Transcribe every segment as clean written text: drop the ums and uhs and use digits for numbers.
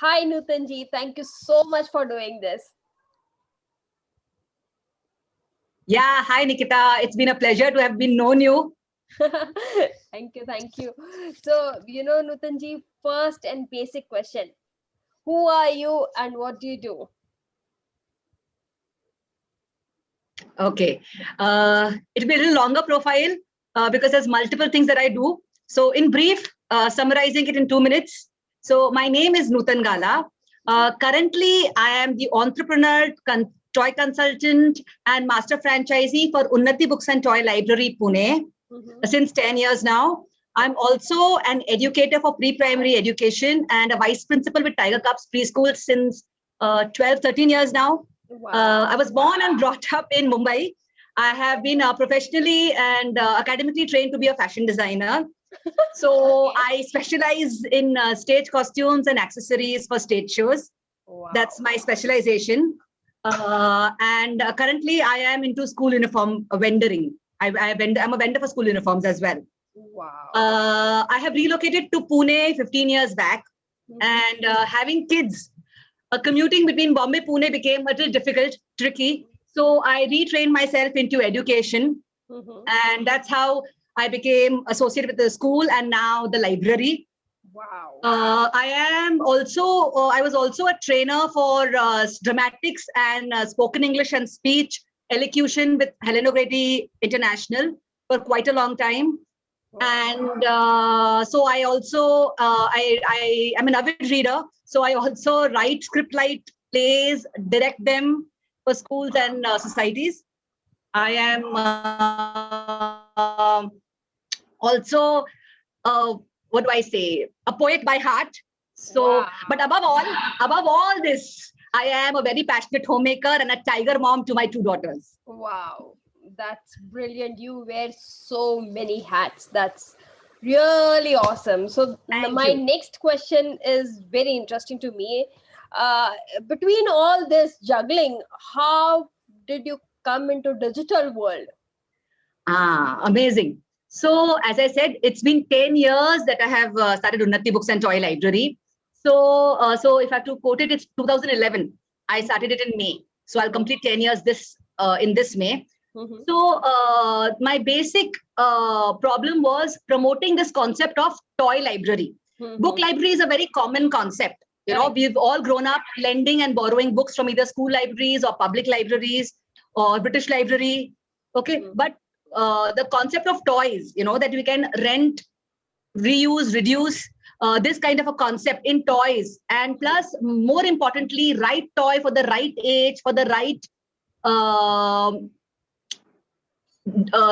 Hi, Nutanji. Thank you so much for doing this. Yeah, hi Nikita. It's been a pleasure to have been known you. Thank you, thank you. So, Nutanji, first and basic question. Who are you and what do you do? Okay. It'll be a little longer profile because there's multiple things that I do. So in brief, summarizing it in 2 minutes. So my name is Nutan Gala. Currently, I am the entrepreneur, toy consultant and master franchisee for Unnati Books and Toy Library, Pune, since 10 years now. I'm also an educator for pre-primary education and a vice principal with Tiger Cubs Preschool since 12, 13 years now. Wow. I was born and brought up in Mumbai. I have been professionally and academically trained to be a fashion designer. So Okay. I specialize in stage costumes and accessories for stage shows. Wow. That's my specialization. And currently I am into school uniform vendoring. I'm a vendor for school uniforms as well. Wow. I have relocated to Pune 15 years back, and having kids, commuting between Bombay Pune became a little difficult, tricky. So I retrained myself into education, and that's how I became associated with the school and now the library. Wow. I was also a trainer for dramatics and spoken English and speech elocution with Helen O'Grady International for quite a long time. And so I also I am an avid reader, so I also write script light plays, direct them for schools and societies. I am also what do I say, a poet by heart. So Wow. but above all this, I am a very passionate homemaker and a tiger mom to my 2 daughters. Wow, that's brilliant. You wear so many hats. That's really awesome. So Thank my you. next question is very interesting to me. Uh, Between all this juggling, how did you come into digital world? Amazing. So, as I said, it's been 10 years that I have started Unnati Books and Toy Library. So if I have to quote it, it's 2011. I started it in May. So I'll complete 10 years in this May. So my basic problem was promoting this concept of toy library. Book library is a very common concept. We've all grown up lending and borrowing books from either school libraries or public libraries or British Library. Okay, but the concept of toys, that we can rent, reuse, reduce, this kind of a concept in toys, and plus, more importantly, right toy for the right age, for the right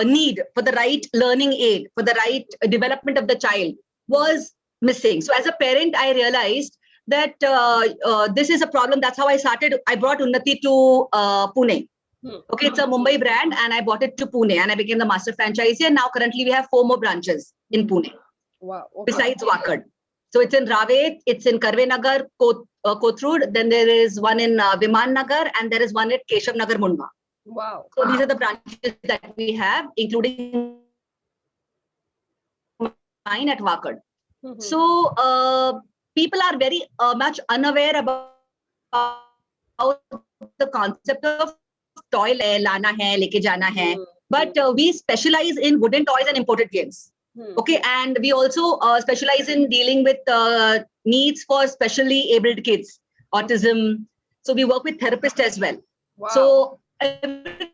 need, for the right learning aid, for the right development of the child was missing. So as a parent, I realized that this is a problem. That's how I brought Unnati to Pune. Okay, it's a Mumbai brand, and I brought it to Pune, and I became the master franchisee. And now currently we have 4 more branches in Pune. Wow. Okay. Besides Wakad. So it's in Ravet, it's in Karve Nagar, Kothurud, then there is one in Viman Nagar, and there is one at Keshav Nagar, Mundwa. Wow. So these are the branches that we have, including mine at Wakad. So people are very much unaware about the concept of toy lana hai, leke jana hai. But we specialize in wooden toys and imported games. Okay, and we also specialize in dealing with needs for specially abled kids, autism. So we work with therapists as well. Wow. So everything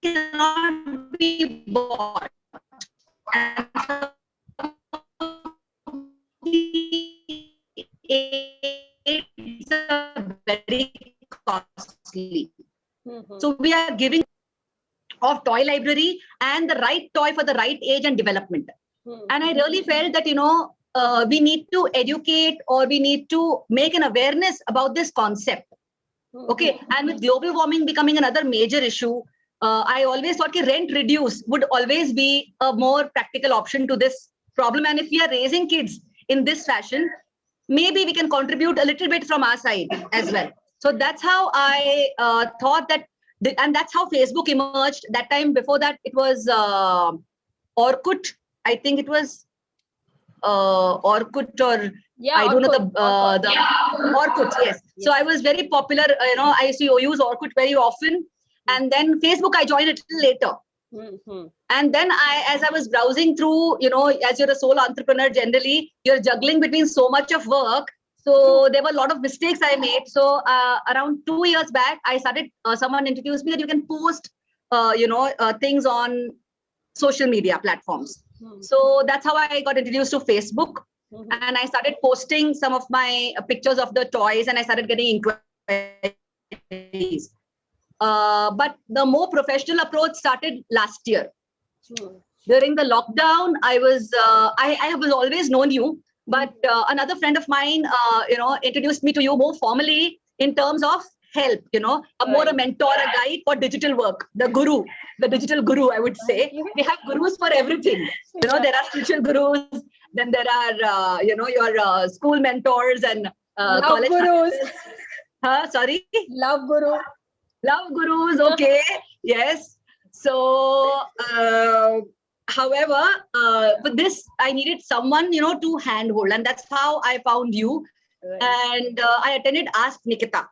cannot be bought. And it's very costly. So we are giving of toy library and the right toy for the right age and development. And I really felt that, we need to educate, or we need to make an awareness about this concept. Okay. And with global warming becoming another major issue, I always thought that rent reduce would always be a more practical option to this problem. And if we are raising kids in this fashion, maybe we can contribute a little bit from our side as well. So that's how I thought that, and that's how Facebook emerged. That time before that, it was Orkut. I think it was Orkut or Yeah, I don't know Orkut. the Orkut. Yes. So I Yes. was very popular. I used to use Orkut very often, and then Facebook I joined a little later. Mm-hmm. And then as I was browsing through, as you're a sole entrepreneur, generally you're juggling between so much of work. True. So there were a lot of mistakes I made. So around 2 years back, I started. Someone introduced me that you can post, things on social media platforms. Mm-hmm. So that's how I got introduced to Facebook, Mm-hmm. and I started posting some of my pictures of the toys, and I started getting inquiries. But the more professional approach started last year. During the lockdown, I have always known you, but another friend of mine, introduced me to you more formally in terms of help, more a Right. mentor, a guide for digital work, the digital guru, I would say. Thank you. We have gurus for everything. Yeah. There are spiritual gurus, then there are, your school mentors and Love college gurus. mentors. Sorry? Love guru. Love gurus, okay. Yes. So, however, for this, I needed someone, to handhold, and that's how I found you. Right. And I attended Ask Nikita.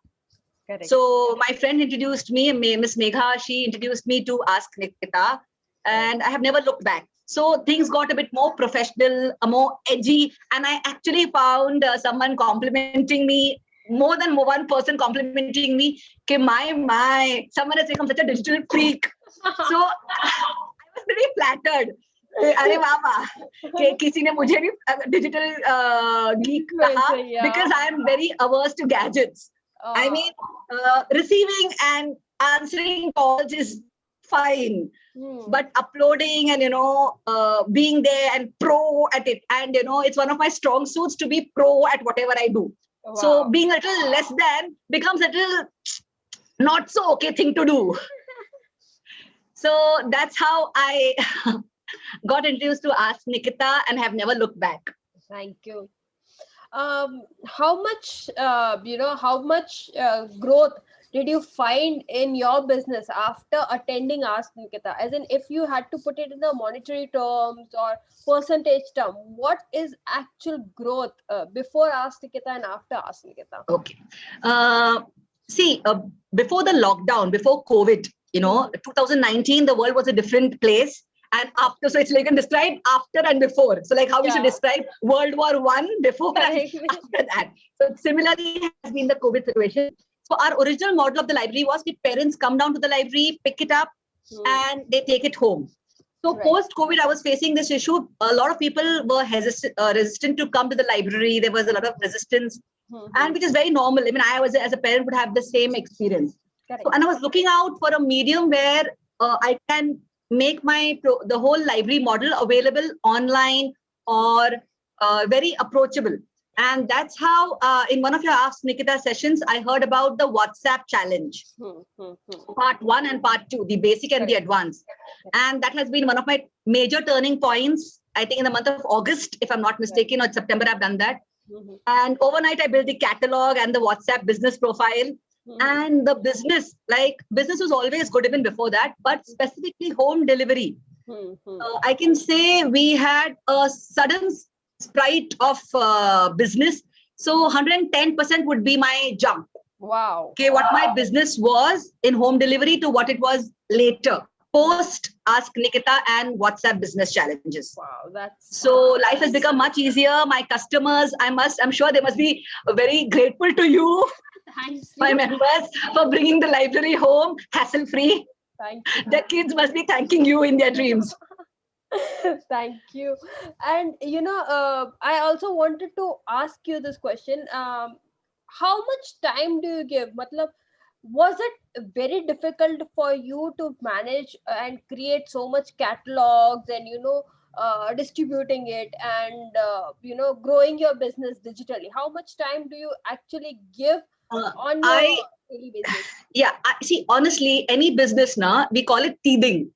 Correct. So my friend introduced me, Miss Megha, she introduced me to Ask Nikita, and I have never looked back. So things got a bit more professional, more edgy, and I actually found someone complimenting me, more than one person complimenting me. Okay, my, someone has become such a digital freak. So I was pretty flattered. अरे वाह वाह कि किसी ने मुझे भी digital geek कहा, Yeah. because I am very averse to gadgets. I mean, receiving and answering calls is fine, but uploading and being there and pro at it, and it's one of my strong suits to be pro at whatever I do. Wow. So being a little less than becomes a little not so okay thing to do. So that's how I got introduced to Ask Nikita and have never looked back. Thank you. How much, how much growth did you find in your business after attending Ask Nikita? As in, if you had to put it in the monetary terms or percentage term, what is actual growth before Ask Nikita and after Ask Nikita? Okay. See, before the lockdown, before COVID, 2019, the world was a different place. And after, so it's like describe after and before. So like how we should describe World War I before and after that. So similarly has been the COVID situation. So our original model of the library was that parents come down to the library, pick it up, and they take it home. So post-COVID, I was facing this issue. A lot of people were resistant to come to the library. There was a lot of resistance, and which is very normal. I mean, I was as a parent would have the same experience. So, and I was looking out for a medium where I can make the whole library model available online or very approachable. And that's how in one of your Ask Nikita sessions, I heard about the WhatsApp challenge, part 1 and part 2, the basic and the advanced. And that has been one of my major turning points, I think in the month of August, if I'm not mistaken, or September, I've done that. And overnight, I built the catalog and the WhatsApp business profile. And the business was always good even before that, but specifically home delivery. I can say we had a sudden sprite of business. So 110% would be my jump. Wow. Okay, what my business was in home delivery to what it was later, post Ask Nikita and WhatsApp business challenges. Wow, that's so life has become much easier. My customers, I'm sure they must be very grateful to you. Thanks. My members for bringing the library home hassle-free. Thank you. The kids must be thanking you in their dreams. Thank you. And I also wanted to ask you this question. How much time do you give? Was it very difficult for you to manage and create so much catalogs and distributing it and growing your business digitally? How much time do you actually give on your daily basis? Yeah, see, honestly, any business now, we call it teething.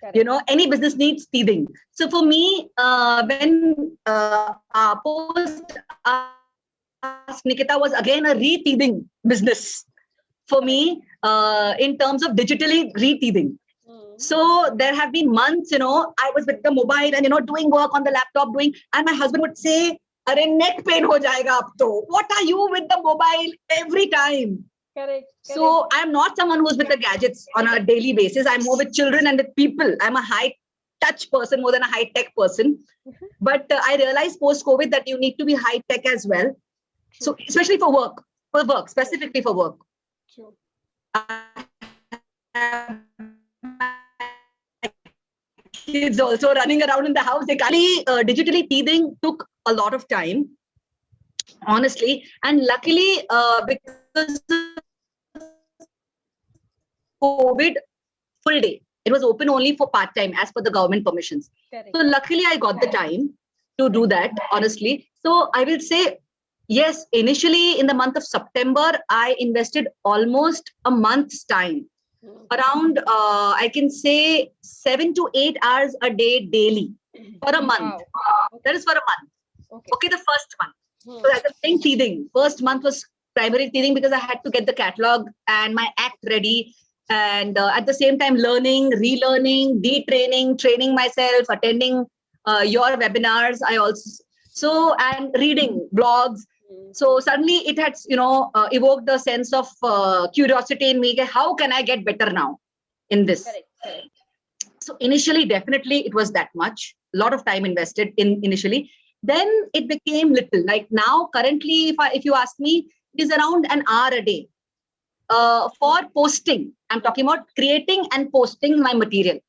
Correct. Any business needs teething. So for me, when post Ask Nikita was again a re-teething business for me in terms of digitally re-teething. So there have been months, I was with the mobile and, doing work on the laptop and my husband would say, अरे neck pain हो जाएगा अब तो. What are you with the mobile every time? Correct. So I'm not someone who's with the gadgets on a daily basis. I'm more with children and with people. I'm a high touch person more than a high tech person. But I realized post COVID that you need to be high tech as well. So especially for work, specifically for work. True. Kids also running around in the house. They digitally teething took a lot of time, honestly. And luckily, because COVID, full day. It was open only for part-time as per the government permissions. Correct. So luckily I got the time to do that, honestly. So I will say, yes, initially in the month of September, I invested almost a month's time. Around, I can say 7 to 8 hours a day daily for a month. Wow. That is for a month. Okay, the first month. So that's a thing teething. First month was primary teething because I had to get the catalog and my act ready. And at the same time, learning, relearning, detraining, training myself, attending your webinars. I also, and reading blogs. So suddenly it had, evoked the sense of curiosity in me. How can I get better now in this? Correct. So initially, definitely it was that much, a lot of time invested in initially. Then it became little. Like now, currently, if you ask me, it is around an hour a day. For posting, I'm talking about creating and posting my material.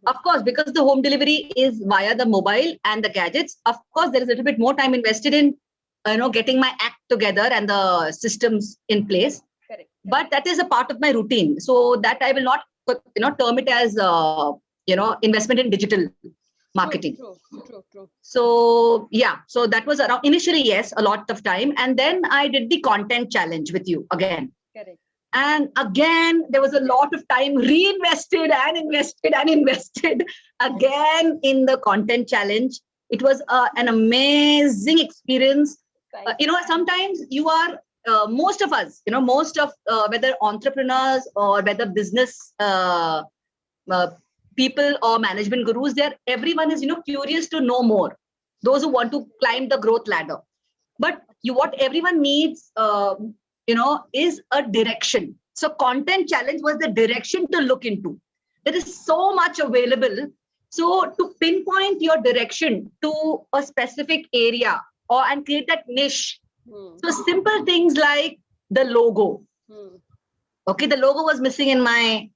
Of course, because the home delivery is via the mobile and the gadgets, of course, there is a little bit more time invested in, getting my act together and the systems in place. Correct. But that is a part of my routine. So that I will not, term it as, investment in digital marketing. True. So yeah, so that was around initially, yes, a lot of time. And then I did the content challenge with you again. Correct. And again, there was a lot of time reinvested and invested again in the content challenge. It was an amazing experience. Sometimes you are, most of us, whether entrepreneurs or whether business people or management gurus, everyone is, curious to know more. Those who want to climb the growth ladder. But what everyone needs, is a direction. So content challenge was the direction to look into. There is so much available. So to pinpoint your direction to a specific area and create that niche. So simple things like the logo. Okay, the logo was missing in my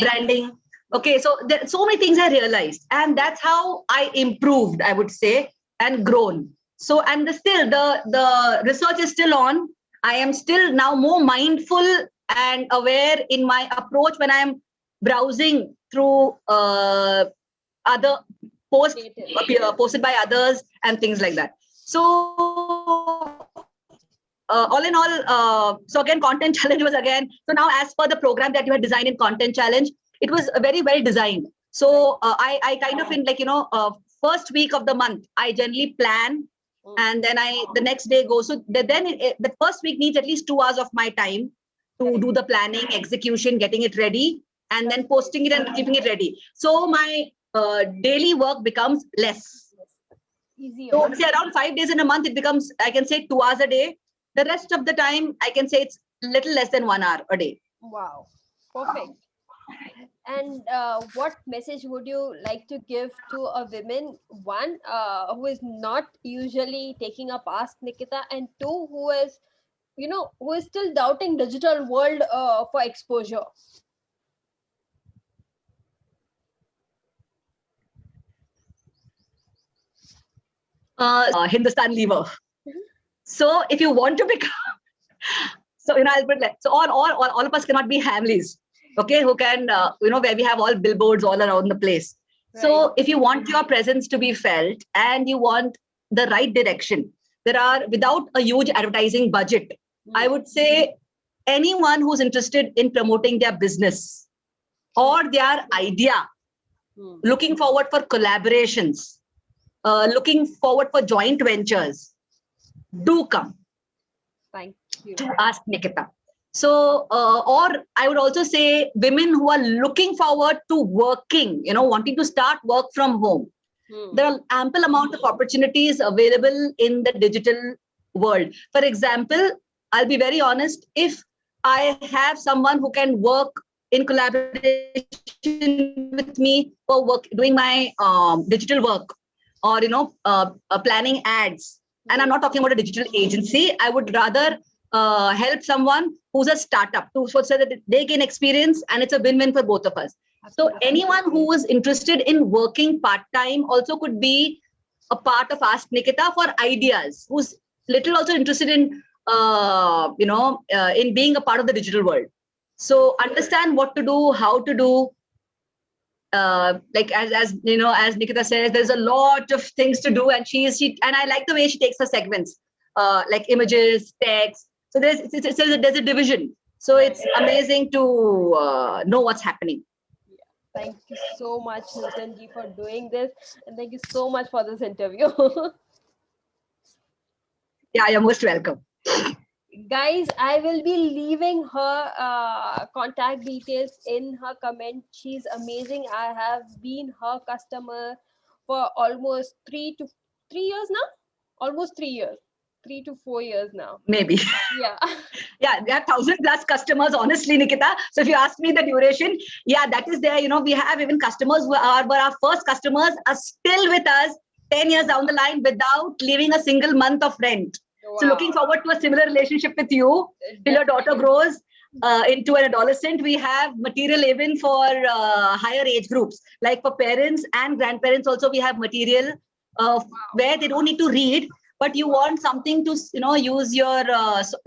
branding. Okay, so there so many things I realized, and that's how I improved, I would say, and grown. So, and still the research is still on. I am still now more mindful and aware in my approach when I'm browsing through other posts posted by others and things like that. So all in all, so again, content challenge was again. So now, as per the program that you had designed in content challenge, it was very well designed. So I kind of in first week of the month, I generally plan. And then the next day go. So then the first week needs at least 2 hours of my time to do the planning, execution, getting it ready, and then posting it and keeping it ready. So my daily work becomes less. Easier. So say around 5 days in a month, it becomes, I can say 2 hours a day. The rest of the time, I can say it's little less than 1 hour a day. Wow. Perfect. And what message would you like to give to a woman, one, who is not usually taking up Ask Nikita, and two, who is, who is still doubting digital world for exposure? Hindustan lever. So if you want to become, so I'll put that. So all of us cannot be Hamleys, okay? Who can where we have all billboards all around the place. Right. So if you want your presence to be felt and you want the right direction, there are, without a huge advertising budget, I would say anyone who's interested in promoting their business or their idea, looking forward for collaborations, looking forward for joint ventures, do come. Thank you. To Ask Nikita. So, or I would also say women who are looking forward to working, wanting to start work from home. There are ample amount of opportunities available in the digital world. For example, I'll be very honest, if I have someone who can work in collaboration with me for work, doing my digital work, or planning ads, and I'm not talking about a digital agency, I would rather help someone who's a startup so that they gain experience and it's a win-win for both of us. So anyone who is interested in working part-time also could be a part of Ask Nikita for ideas, who's little also interested in in being a part of the digital world. So understand what to do, how to do. Like as Nikita says, there's a lot of things to do, and and I like the way she takes her segments, like images, text. So there's a division. So it's amazing to know what's happening. Thank you so much, Nutan ji, for doing this, and thank you so much for this interview. Yeah, you're most welcome. Guys, I will be leaving her contact details in her comment. She's amazing. I have been her customer for almost 3 years now. Almost 3 years. 3 to 4 years now. Maybe. Yeah. Yeah, we have 1,000+ customers, honestly, Nikita. So if you ask me the duration, yeah, that is there. We have even customers who were our first customers are still with us 10 years down the line without leaving a single month of rent. Wow. So looking forward to a similar relationship with you till your daughter grows into an adolescent. We have material even for higher age groups, like for parents and grandparents. Also, we have material where they don't need to read, but you want something to use your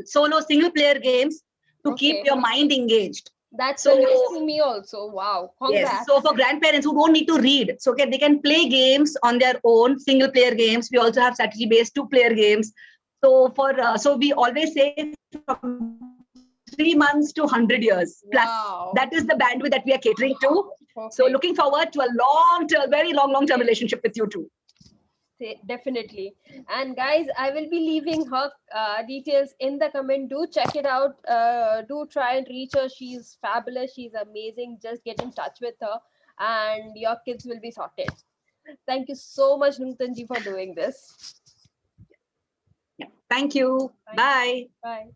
solo single player games to keep your mind engaged. That's so nice to me also. Wow. Congrats. Yes. So for grandparents who don't need to read, so they can play games on their own, single player games. We also have strategy based 2-player games. So so we always say from 3 months to 100 years plus. Wow. That is the bandwidth that we are catering to. Perfect. So looking forward to a very long-term relationship with you too. Definitely. And guys, I will be leaving her details in the comment. Do check it out. Do try and reach her. She's fabulous. She's amazing. Just get in touch with her and your kids will be sorted. Thank you so much, Nutan ji, for doing this. Yeah. Thank you. Bye. Bye.